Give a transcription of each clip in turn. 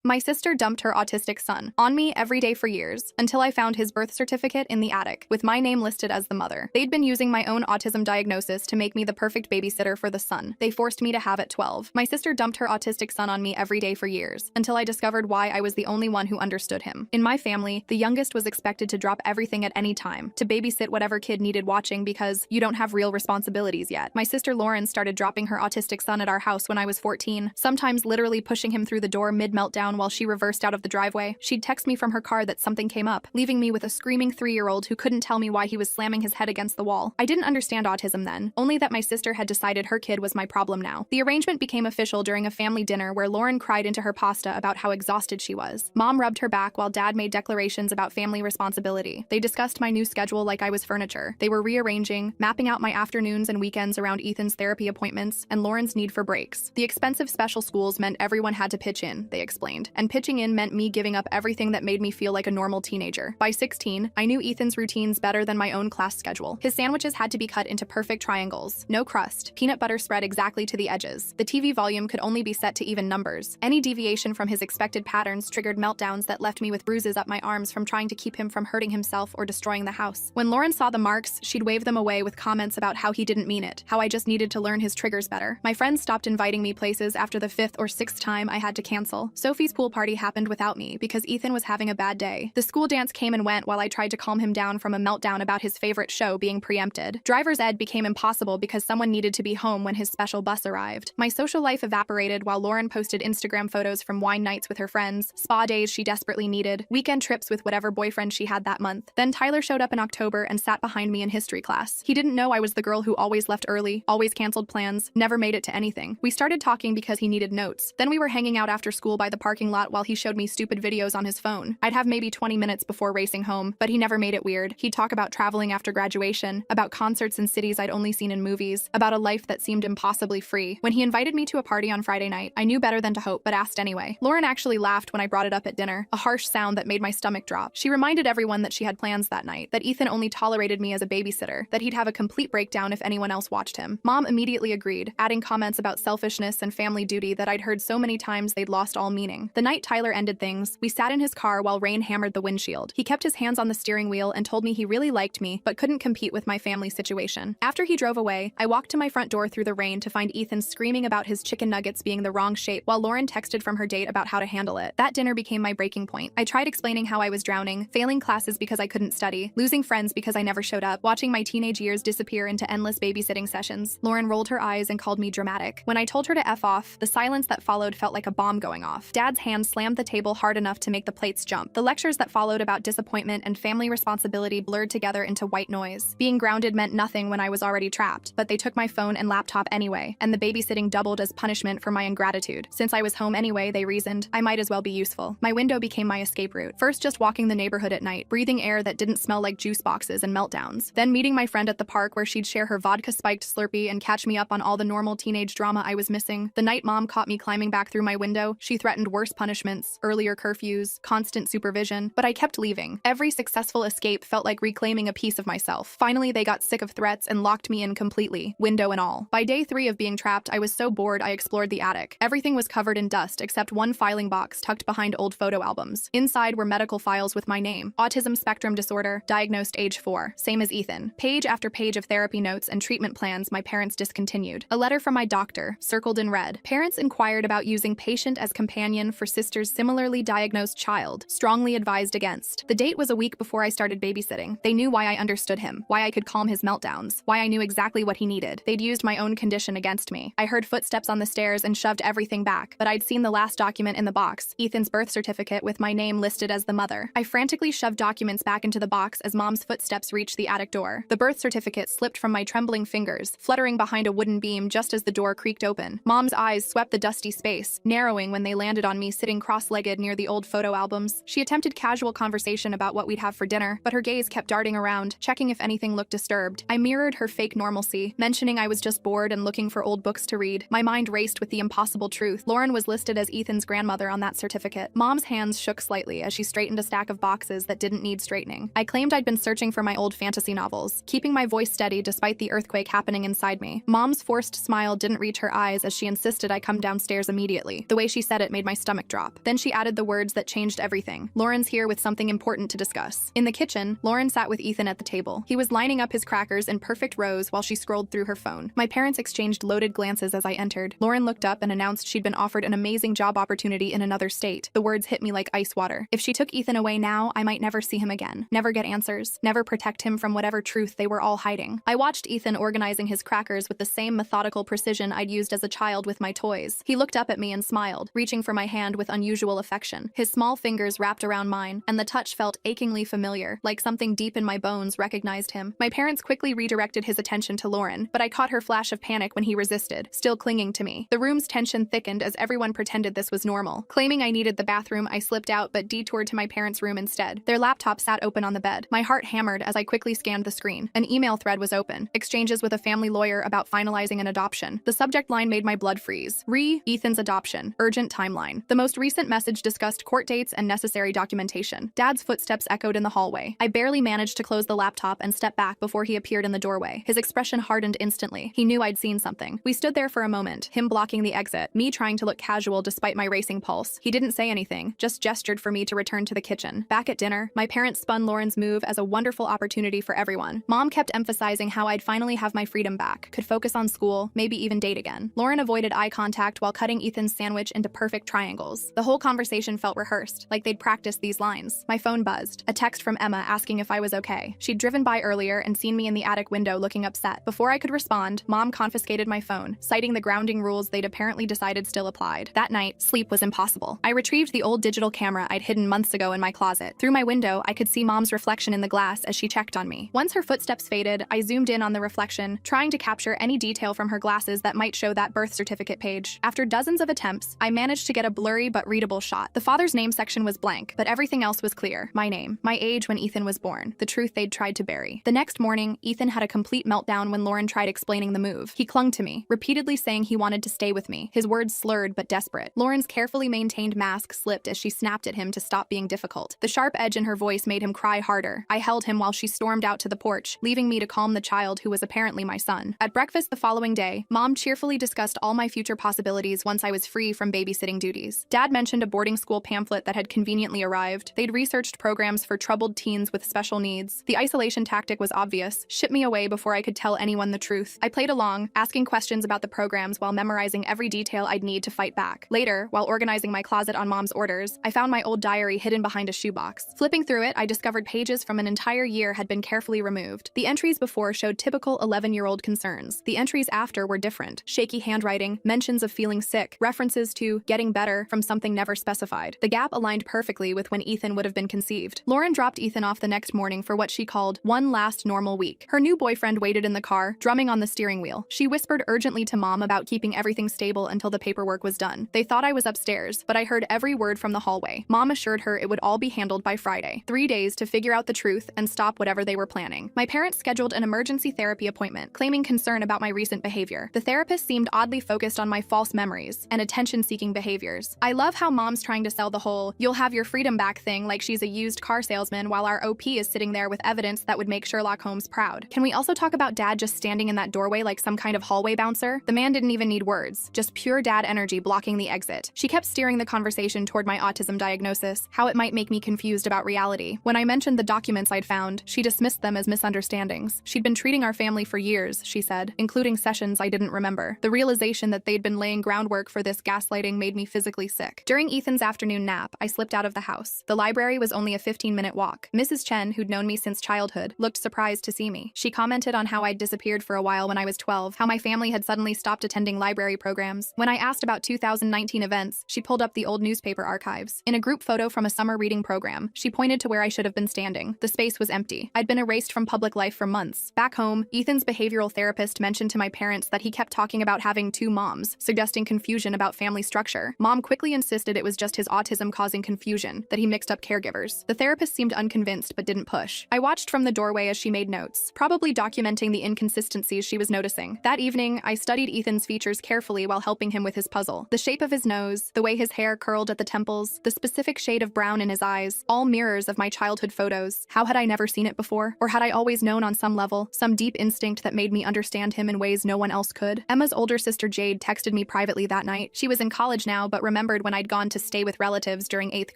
My sister dumped her autistic son on me every day for years, until I found his birth certificate in the attic, with my name listed as the mother. They'd been using my own autism diagnosis to make me the perfect babysitter for the son they forced me to have at 12. My sister dumped her autistic son on me every day for years, until I discovered why I was the only one who understood him. In my family, the youngest was expected to drop everything at any time, to babysit whatever kid needed watching because you don't have real responsibilities yet. My sister Lauren started dropping her autistic son at our house when I was 14, sometimes literally pushing him through the door mid-meltdown while she reversed out of the driveway. She'd text me from her car that something came up, leaving me with a screaming 3-year-old who couldn't tell me why he was slamming his head against the wall. I didn't understand autism then, only that my sister had decided her kid was my problem now. The arrangement became official during a family dinner where Lauren cried into her pasta about how exhausted she was. Mom rubbed her back while Dad made declarations about family responsibility. They discussed my new schedule like I was furniture. They were rearranging, mapping out my afternoons and weekends around Ethan's therapy appointments and Lauren's need for breaks. The expensive special schools meant everyone had to pitch in, they explained. And pitching in meant me giving up everything that made me feel like a normal teenager. By 16, I knew Ethan's routines better than my own class schedule. His sandwiches had to be cut into perfect triangles, no crust, peanut butter spread exactly to the edges. The TV volume could only be set to even numbers. Any deviation from his expected patterns triggered meltdowns that left me with bruises up my arms from trying to keep him from hurting himself or destroying the house. When Lauren saw the marks, she'd wave them away with comments about how he didn't mean it, how I just needed to learn his triggers better. My friends stopped inviting me places after the 5th or 6th time I had to cancel. Sophie's pool party happened without me because Ethan was having a bad day. The school dance came and went while I tried to calm him down from a meltdown about his favorite show being preempted. Driver's ed became impossible because someone needed to be home when his special bus arrived. My social life evaporated while Lauren posted Instagram photos from wine nights with her friends, spa days she desperately needed, weekend trips with whatever boyfriend she had that month. Then Tyler showed up in October and sat behind me in history class. He didn't know I was the girl who always left early, always canceled plans, never made it to anything. We started talking because he needed notes. Then we were hanging out after school by the parking lot while he showed me stupid videos on his phone. I'd have maybe 20 minutes before racing home, but he never made it weird. He'd talk about traveling after graduation, about concerts in cities I'd only seen in movies, about a life that seemed impossibly free. When he invited me to a party on Friday night, I knew better than to hope, but asked anyway. Lauren actually laughed when I brought it up at dinner, a harsh sound that made my stomach drop. She reminded everyone that she had plans that night, that Ethan only tolerated me as a babysitter, that he'd have a complete breakdown if anyone else watched him. Mom immediately agreed, adding comments about selfishness and family duty that I'd heard so many times they'd lost all meaning. The night Tyler ended things, we sat in his car while rain hammered the windshield. He kept his hands on the steering wheel and told me he really liked me, but couldn't compete with my family situation. After he drove away, I walked to my front door through the rain to find Ethan screaming about his chicken nuggets being the wrong shape while Lauren texted from her date about how to handle it. That dinner became my breaking point. I tried explaining how I was drowning, failing classes because I couldn't study, losing friends because I never showed up, watching my teenage years disappear into endless babysitting sessions. Lauren rolled her eyes and called me dramatic. When I told her to F off, the silence that followed felt like a bomb going off. Dad's hand slammed the table hard enough to make the plates jump. The lectures that followed about disappointment and family responsibility blurred together into white noise. Being grounded meant nothing when I was already trapped, but they took my phone and laptop anyway, and the babysitting doubled as punishment for my ingratitude. Since I was home anyway, they reasoned, I might as well be useful. My window became my escape route. First just walking the neighborhood at night, breathing air that didn't smell like juice boxes and meltdowns. Then meeting my friend at the park where she'd share her vodka-spiked Slurpee and catch me up on all the normal teenage drama I was missing. The night Mom caught me climbing back through my window, she threatened worse punishments, earlier curfews, constant supervision, but I kept leaving. Every successful escape felt like reclaiming a piece of myself. Finally, they got sick of threats and locked me in completely, window and all. By day 3 of being trapped, I was so bored I explored the attic. Everything was covered in dust except one filing box tucked behind old photo albums. Inside were medical files with my name, autism spectrum disorder, diagnosed age 4, same as Ethan. Page after page of therapy notes and treatment plans my parents discontinued. A letter from my doctor, circled in red. Parents inquired about using patient as companion for sister's similarly diagnosed child, strongly advised against. The date was a week before I started babysitting. They knew why I understood him, why I could calm his meltdowns, why I knew exactly what he needed. They'd used my own condition against me. I heard footsteps on the stairs and shoved everything back, but I'd seen the last document in the box, Ethan's birth certificate with my name listed as the mother. I frantically shoved documents back into the box as Mom's footsteps reached the attic door. The birth certificate slipped from my trembling fingers, fluttering behind a wooden beam just as the door creaked open. Mom's eyes swept the dusty space, narrowing when they landed on me sitting cross-legged near the old photo albums. She attempted casual conversation about what we'd have for dinner, but her gaze kept darting around, checking if anything looked disturbed. I mirrored her fake normalcy, mentioning I was just bored and looking for old books to read. My mind raced with the impossible truth. Lauren was listed as Ethan's grandmother on that certificate. Mom's hands shook slightly as she straightened a stack of boxes that didn't need straightening. I claimed I'd been searching for my old fantasy novels, keeping my voice steady despite the earthquake happening inside me. Mom's forced smile didn't reach her eyes as she insisted I come downstairs immediately. The way she said it made my stomach stomach drop. Then she added the words that changed everything. Lauren's here with something important to discuss. In the kitchen, Lauren sat with Ethan at the table. He was lining up his crackers in perfect rows while she scrolled through her phone. My parents exchanged loaded glances as I entered. Lauren looked up and announced she'd been offered an amazing job opportunity in another state. The words hit me like ice water. If she took Ethan away now, I might never see him again. Never get answers. Never protect him from whatever truth they were all hiding. I watched Ethan organizing his crackers with the same methodical precision I'd used as a child with my toys. He looked up at me and smiled, reaching for my hand with unusual affection. His small fingers wrapped around mine, and the touch felt achingly familiar, like something deep in my bones recognized him. My parents quickly redirected his attention to Lauren, but I caught her flash of panic when he resisted, still clinging to me. The room's tension thickened as everyone pretended this was normal. Claiming I needed the bathroom, I slipped out but detoured to my parents' room instead. Their laptop sat open on the bed. My heart hammered as I quickly scanned the screen. An email thread was open. Exchanges with a family lawyer about finalizing an adoption. The subject line made my blood freeze. Ethan's adoption. Urgent timeline. The most recent message discussed court dates and necessary documentation. Dad's footsteps echoed in the hallway. I barely managed to close the laptop and step back before he appeared in the doorway. His expression hardened instantly. He knew I'd seen something. We stood there for a moment, him blocking the exit, me trying to look casual despite my racing pulse. He didn't say anything, just gestured for me to return to the kitchen. Back at dinner, my parents spun Lauren's move as a wonderful opportunity for everyone. Mom kept emphasizing how I'd finally have my freedom back, could focus on school, maybe even date again. Lauren avoided eye contact while cutting Ethan's sandwich into perfect triangles. The whole conversation felt rehearsed, like they'd practiced these lines. My phone buzzed. A text from Emma asking if I was okay. She'd driven by earlier and seen me in the attic window looking upset. Before I could respond, Mom confiscated my phone, citing the grounding rules they'd apparently decided still applied. That night, sleep was impossible. I retrieved the old digital camera I'd hidden months ago in my closet. Through my window, I could see Mom's reflection in the glass as she checked on me. Once her footsteps faded, I zoomed in on the reflection, trying to capture any detail from her glasses that might show that birth certificate page. After dozens of attempts, I managed to get a blurry but readable shot. The father's name section was blank, but everything else was clear. My name, my age when Ethan was born, the truth they'd tried to bury. The next morning, Ethan had a complete meltdown when Lauren tried explaining the move. He clung to me, repeatedly saying he wanted to stay with me, his words slurred but desperate. Lauren's carefully maintained mask slipped as she snapped at him to stop being difficult. The sharp edge in her voice made him cry harder. I held him while she stormed out to the porch, leaving me to calm the child who was apparently my son. At breakfast the following day, Mom cheerfully discussed all my future possibilities once I was free from babysitting duties. Dad mentioned a boarding school pamphlet that had conveniently arrived. They'd researched programs for troubled teens with special needs. The isolation tactic was obvious: ship me away before I could tell anyone the truth. I played along, asking questions about the programs while memorizing every detail I'd need to fight back. Later, while organizing my closet on Mom's orders, I found my old diary hidden behind a shoebox. Flipping through it, I discovered pages from an entire year had been carefully removed. The entries before showed typical 11-year-old concerns. The entries after were different: shaky handwriting, mentions of feeling sick, references to getting better from something never specified. The gap aligned perfectly with when Ethan would have been conceived. Lauren dropped Ethan off the next morning for what she called one last normal week. Her new boyfriend waited in the car, drumming on the steering wheel. She whispered urgently to Mom about keeping everything stable until the paperwork was done. They thought I was upstairs, but I heard every word from the hallway. Mom assured her it would all be handled by Friday. 3 days to figure out the truth and stop whatever they were planning. My parents scheduled an emergency therapy appointment, claiming concern about my recent behavior. The therapist seemed oddly focused on my false memories and attention-seeking behaviors. I love how Mom's trying to sell the whole "you'll have your freedom back" thing like she's a used car salesman, while our OP is sitting there with evidence that would make Sherlock Holmes proud. Can we also talk about Dad just standing in that doorway like some kind of hallway bouncer? The man didn't even need words, just pure dad energy blocking the exit. She kept steering the conversation toward my autism diagnosis, how it might make me confused about reality. When I mentioned the documents I'd found, she dismissed them as misunderstandings. She'd been treating our family for years, she said, including sessions I didn't remember. The realization that they'd been laying groundwork for this gaslighting made me physically sick. During Ethan's afternoon nap, I slipped out of the house. The library was only a 15-minute walk. Mrs. Chen, who'd known me since childhood, looked surprised to see me. She commented on how I'd disappeared for a while when I was 12, how my family had suddenly stopped attending library programs. When I asked about 2019 events, she pulled up the old newspaper archives. In a group photo from a summer reading program, she pointed to where I should have been standing. The space was empty. I'd been erased from public life for months. Back home, Ethan's behavioral therapist mentioned to my parents that he kept talking about having 2 moms, suggesting confusion about family structure. Mom quickly insisted it was just his autism causing confusion, that he mixed up caregivers. The therapist seemed unconvinced but didn't push. I watched from the doorway as she made notes, probably documenting the inconsistencies she was noticing. That evening, I studied Ethan's features carefully while helping him with his puzzle. The shape of his nose, the way his hair curled at the temples, the specific shade of brown in his eyes, all mirrors of my childhood photos. How had I never seen it before? Or had I always known on some level, some deep instinct that made me understand him in ways no one else could? Emma's older sister Jade texted me privately that night. She was in college now, but remembered remembered when I'd gone to stay with relatives during 8th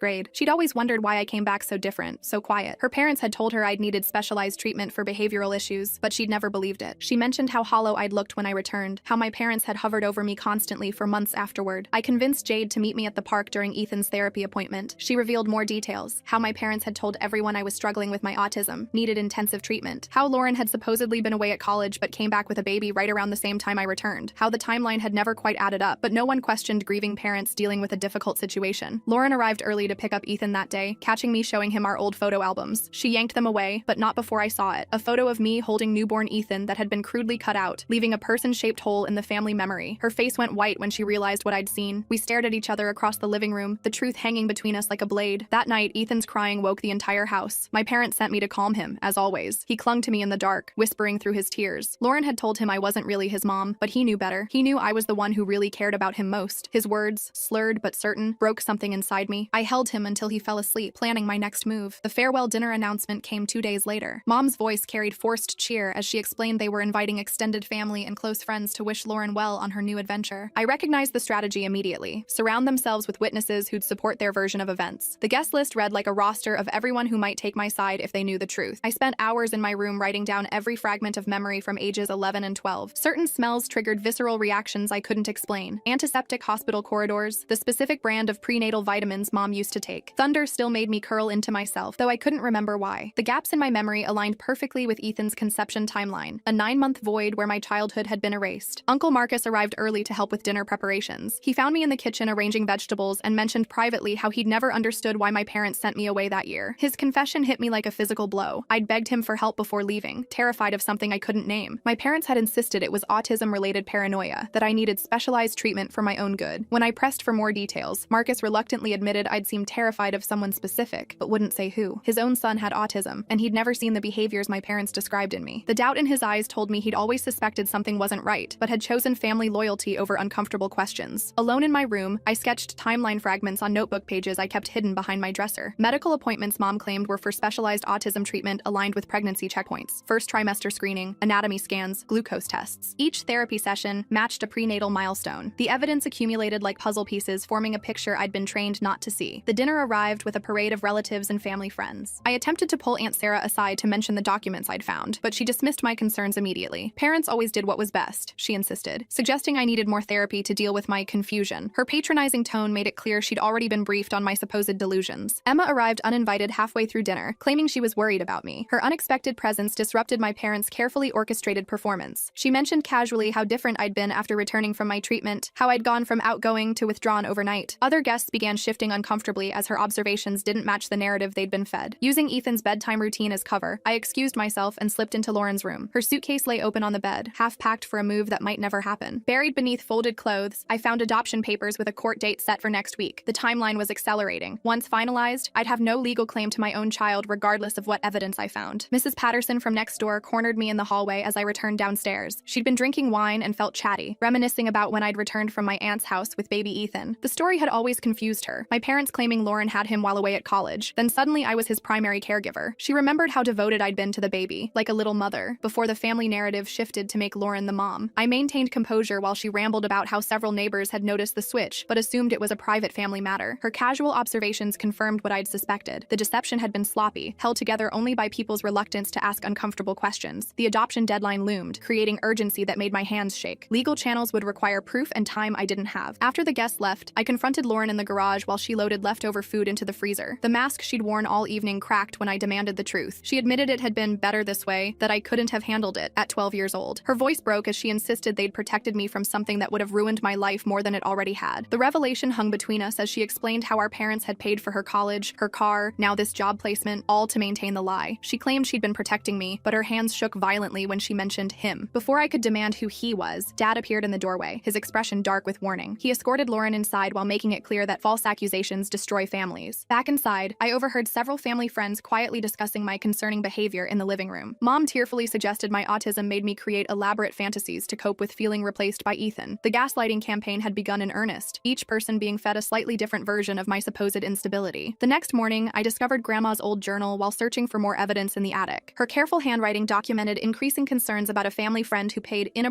grade. She'd always wondered why I came back so different, so quiet. Her parents had told her I'd needed specialized treatment for behavioral issues, but she'd never believed it. She mentioned how hollow I'd looked when I returned, how my parents had hovered over me constantly for months afterward. I convinced Jade to meet me at the park during Ethan's therapy appointment. She revealed more details, how my parents had told everyone I was struggling with my autism, needed intensive treatment, how Lauren had supposedly been away at college but came back with a baby right around the same time I returned, how the timeline had never quite added up, but no one questioned grieving parents dealing with a difficult situation. Lauren arrived early to pick up Ethan that day, catching me showing him our old photo albums. She yanked them away, but not before I saw it. A photo of me holding newborn Ethan that had been crudely cut out, leaving a person-shaped hole in the family memory. Her face went white when she realized what I'd seen. We stared at each other across the living room, the truth hanging between us like a blade. That night, Ethan's crying woke the entire house. My parents sent me to calm him, as always. He clung to me in the dark, whispering through his tears. Lauren had told him I wasn't really his mom, but he knew better. He knew I was the one who really cared about him most. His words, slurred but certain, broke something inside me. I held him until he fell asleep, planning my next move. The farewell dinner announcement came 2 days later. Mom's voice carried forced cheer as she explained they were inviting extended family and close friends to wish Lauren well on her new adventure. I recognized the strategy immediately. Surround themselves with witnesses who'd support their version of events. The guest list read like a roster of everyone who might take my side if they knew the truth. I spent hours in my room writing down every fragment of memory from ages 11 and 12. Certain smells triggered visceral reactions I couldn't explain. Antiseptic hospital corridors, the specific brand of prenatal vitamins Mom used to take. Thunder still made me curl into myself, though I couldn't remember why. The gaps in my memory aligned perfectly with Ethan's conception timeline, a 9-month void where my childhood had been erased. Uncle Marcus arrived early to help with dinner preparations. He found me in the kitchen arranging vegetables and mentioned privately how he'd never understood why my parents sent me away that year. His confession hit me like a physical blow. I'd begged him for help before leaving, terrified of something I couldn't name. My parents had insisted it was autism-related paranoia, that I needed specialized treatment for my own good. When I pressed for more details, Marcus reluctantly admitted I'd seemed terrified of someone specific, but wouldn't say who. His own son had autism, and he'd never seen the behaviors my parents described in me. The doubt in his eyes told me he'd always suspected something wasn't right, but had chosen family loyalty over uncomfortable questions. Alone in my room, I sketched timeline fragments on notebook pages I kept hidden behind my dresser. Medical appointments Mom claimed were for specialized autism treatment aligned with pregnancy checkpoints, first trimester screening, anatomy scans, glucose tests. Each therapy session matched a prenatal milestone. The evidence accumulated like puzzle pieces, forming a picture I'd been trained not to see. The dinner arrived with a parade of relatives and family friends. I attempted to pull Aunt Sarah aside to mention the documents I'd found, but she dismissed my concerns immediately. Parents always did what was best, she insisted, suggesting I needed more therapy to deal with my confusion. Her patronizing tone made it clear she'd already been briefed on my supposed delusions. Emma arrived uninvited halfway through dinner, claiming she was worried about me. Her unexpected presence disrupted my parents' carefully orchestrated performance. She mentioned casually how different I'd been after returning from my treatment, how I'd gone from outgoing to withdrawn overnight. Other guests began shifting uncomfortably as her observations didn't match the narrative they'd been fed. Using Ethan's bedtime routine as cover, I excused myself and slipped into Lauren's room. Her suitcase lay open on the bed, half-packed for a move that might never happen. Buried beneath folded clothes, I found adoption papers with a court date set for next week. The timeline was accelerating. Once finalized, I'd have no legal claim to my own child regardless of what evidence I found. Mrs. Patterson from next door cornered me in the hallway as I returned downstairs. She'd been drinking wine and felt chatty, reminiscing about when I'd returned from my aunt's house with baby Ethan. The story had always confused her, my parents claiming Lauren had him while away at college. Then suddenly I was his primary caregiver. She remembered how devoted I'd been to the baby, like a little mother, before the family narrative shifted to make Lauren the mom. I maintained composure while she rambled about how several neighbors had noticed the switch, but assumed it was a private family matter. Her casual observations confirmed what I'd suspected. The deception had been sloppy, held together only by people's reluctance to ask uncomfortable questions. The adoption deadline loomed, creating urgency that made my hands shake. Legal channels would require proof and time I didn't have. After the guests left, I confronted Lauren in the garage while she loaded leftover food into the freezer. The mask she'd worn all evening cracked when I demanded the truth. She admitted it had been better this way, that I couldn't have handled it at 12 years old. Her voice broke as she insisted they'd protected me from something that would have ruined my life more than it already had. The revelation hung between us as she explained how our parents had paid for her college, her car, now this job placement, all to maintain the lie. She claimed she'd been protecting me, but her hands shook violently when she mentioned him. Before I could demand who he was, Dad appeared in the doorway, his expression dark with warning. He escorted Lauren inside while making it clear that false accusations destroy families. Back inside, I overheard several family friends quietly discussing my concerning behavior in the living room. Mom tearfully suggested my autism made me create elaborate fantasies to cope with feeling replaced by Ethan. The gaslighting campaign had begun in earnest, each person being fed a slightly different version of my supposed instability. The next morning, I discovered Grandma's old journal while searching for more evidence in the attic. Her careful handwriting documented increasing concerns about a family friend who paid inappropriate